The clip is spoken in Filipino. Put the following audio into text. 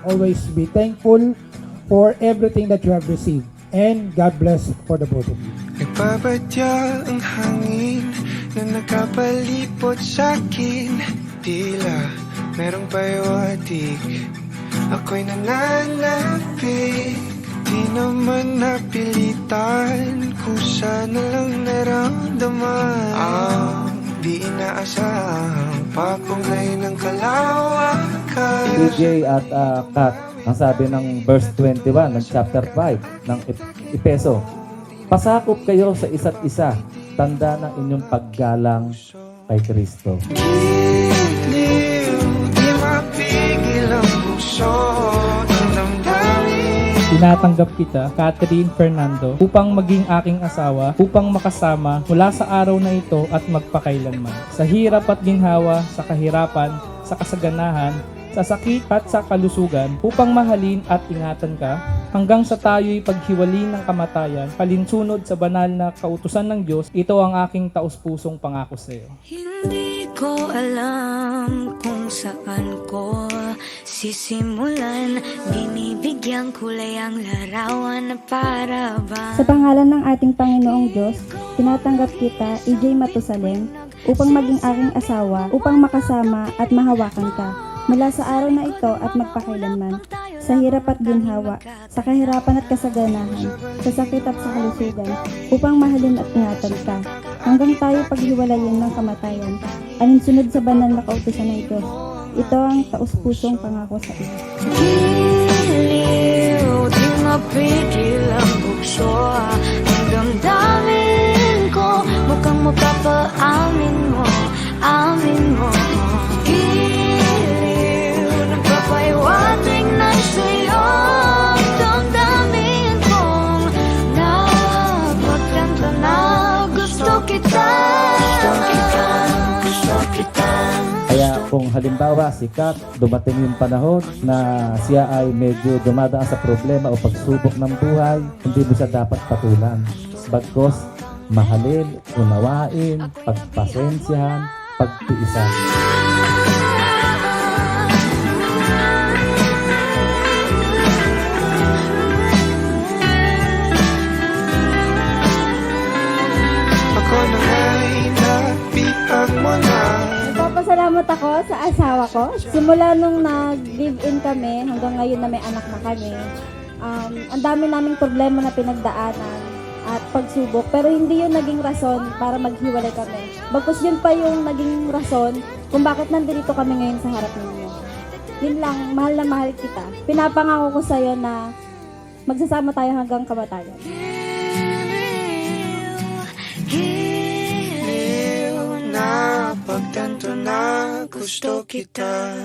always be thankful for everything that you have received. And God bless for the both of you. Nagbabadya ang hangin na nakapalipot sa'kin. Tila merong payawatig, ako'y nananapig. Di naman napilitan, kusa na lang naramdaman ang di inaasahang papunglay ng kalawakan. DJ at Kat, ang sabi ng verse 21 ng chapter 5 ng Epeso, pasakop kayo sa isa't isa, tanda ng inyong paggalang kay Kristo. Giliw, di mapigil ang puso ng damdamin. Tinatanggap kita, Catherine Fernando, upang maging aking asawa, upang makasama mula sa araw na ito at magpakailanman. Sa hirap at ginhawa, sa kahirapan, sa kasaganahan, sa sakit at sa kalusugan, upang mahalin at ingatan ka, hanggang sa tayo'y paghiwalay ng kamatayan, palinsunod sa banal na kautusan ng Diyos. Ito ang aking taus-pusong pangako sa iyo. Hindi ko alam kung saan ko sisimulan, binibigyan kulay ang larawan na para ba. Sa pangalan ng ating Panginoong Diyos, tinatanggap kita, EJ Matusalem, upang maging aking asawa, upang makasama at mahawakan ka, mula sa araw na ito at magpakailanman, sa hirap at ginhawa, sa kahirapan at kasaganahan, sa sakit at sa kalusugan, upang mahalin at ingatan ka, hanggang tayo paghiwalayin ng kamatayan, alinsunod sa banal na kautusan ng Diyos. Ito ang taus-pusong pangako sa iyo. Giliw, di mapigil ang bukso, ang damdamin ko, mukhang mapapaamin mo, amin mo. Giliw, nagpapaiwating na sa'yo, ang damdamin kong napagkanta na gusto kita. Kaya kung halimbawa si Kat, dumating yung panahon na siya ay medyo dumadaan sa problema o pagsubok ng buhay, hindi mo siya dapat patulan. Bagkos, mahalin, unawain, pagpasensyahan, pagtiisan. Ako na ay napipag mo na. Nagpapasalamat ako sa asawa ko. Simula nung nag-live-in kami, hanggang ngayon na may anak na kami, ang dami naming problema na pinagdaanan at pagsubok. Pero hindi yun naging rason para maghiwalay kami. Bagkus yun pa yung naging rason kung bakit nandito kami ngayon sa harap ninyo. Yun lang, mahal na mahal kita. Pinapangako ko sa'yo na magsasama tayo hanggang kamatayan. Giliw na pagtanto na gusto kita.